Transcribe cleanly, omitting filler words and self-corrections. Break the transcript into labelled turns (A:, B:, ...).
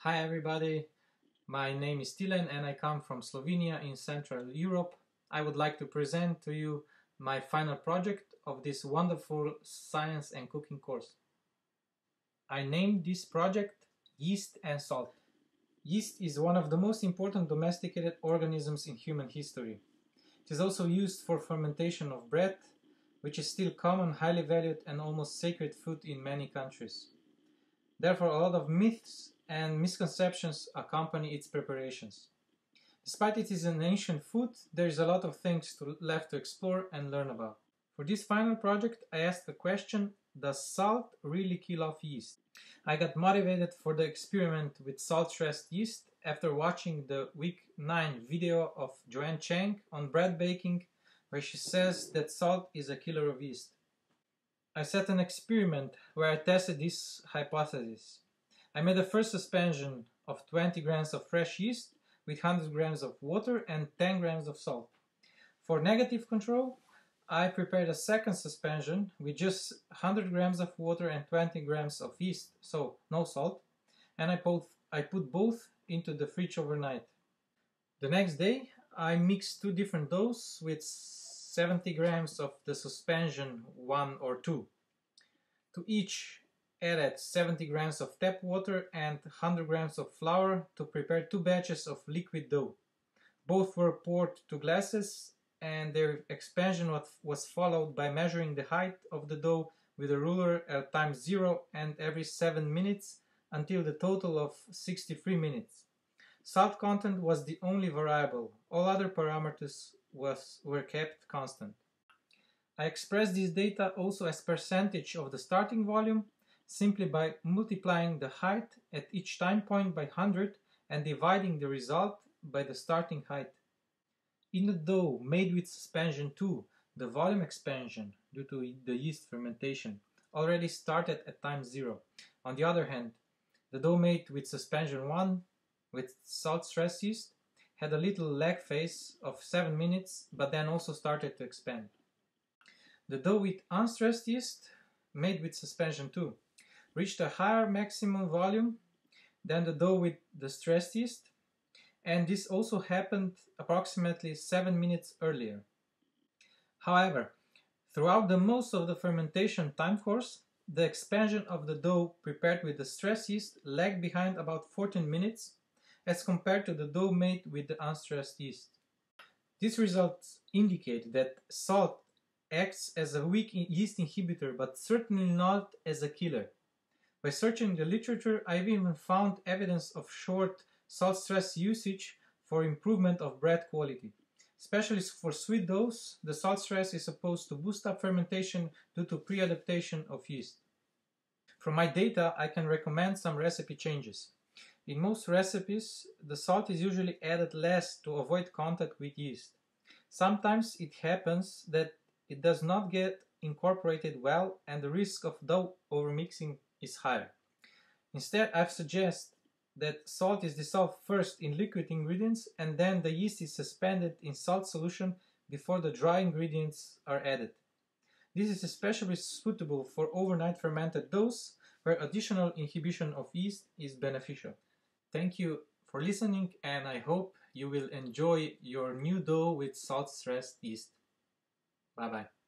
A: Hi everybody, my name is Tilen and I come from Slovenia in Central Europe. I would like to present to you my final project of this wonderful science and cooking course. I named this project Yeast and Salt. Yeast is one of the most important domesticated organisms in human history. It is also used for fermentation of bread, which is still common, highly valued and almost sacred food in many countries. Therefore, a lot of myths and misconceptions accompany its preparations. Despite it is an ancient food, there is a lot of things left to explore and learn about. For this final project, I asked the question, does salt really kill off yeast? I got motivated for the experiment with salt-stressed yeast after watching the week 9 video of Joanne Chang on bread baking, where she says that salt is a killer of yeast. I set an experiment where I tested this hypothesis. I made a first suspension of 20 grams of fresh yeast with 100 grams of water and 10 grams of salt. For negative control, I prepared a second suspension with just 100 grams of water and 20 grams of yeast, so no salt, and I put both into the fridge overnight. The next day, I mixed two different doughs with 70 grams of the suspension 1 or 2. To each, added 70 grams of tap water and 100 grams of flour to prepare two batches of liquid dough. Both were poured to glasses and their expansion was followed by measuring the height of the dough with a ruler at times 0 and every 7 minutes until the total of 63 minutes. Salt content was the only variable. All other parameters were kept constant. I expressed this data also as percentage of the starting volume simply by multiplying the height at each time point by 100 and dividing the result by the starting height. In the dough made with suspension 2, the volume expansion due to the yeast fermentation already started at time 0. On the other hand, the dough made with suspension 1 with salt-stressed yeast had a little lag phase of 7 minutes, but then also started to expand. The dough with unstressed yeast, made with suspension 2, reached a higher maximum volume than the dough with the stressed yeast, and this also happened approximately 7 minutes earlier. However, throughout the most of the fermentation time course, the expansion of the dough prepared with the stressed yeast lagged behind about 14 minutes as compared to the dough made with the unstressed yeast. These results indicate that salt acts as a weak yeast inhibitor, but certainly not as a killer. By searching the literature, I've even found evidence of short salt stress usage for improvement of bread quality. Especially for sweet doughs, the salt stress is supposed to boost up fermentation due to pre-adaptation of yeast. From my data, I can recommend some recipe changes. In most recipes, the salt is usually added less to avoid contact with yeast. Sometimes it happens that it does not get incorporated well and the risk of dough overmixing is higher. Instead, I've suggested that salt is dissolved first in liquid ingredients and then the yeast is suspended in salt solution before the dry ingredients are added. This is especially suitable for overnight fermented doughs where additional inhibition of yeast is beneficial. Thank you for listening and I hope you will enjoy your new dough with salt-stressed yeast. Bye bye.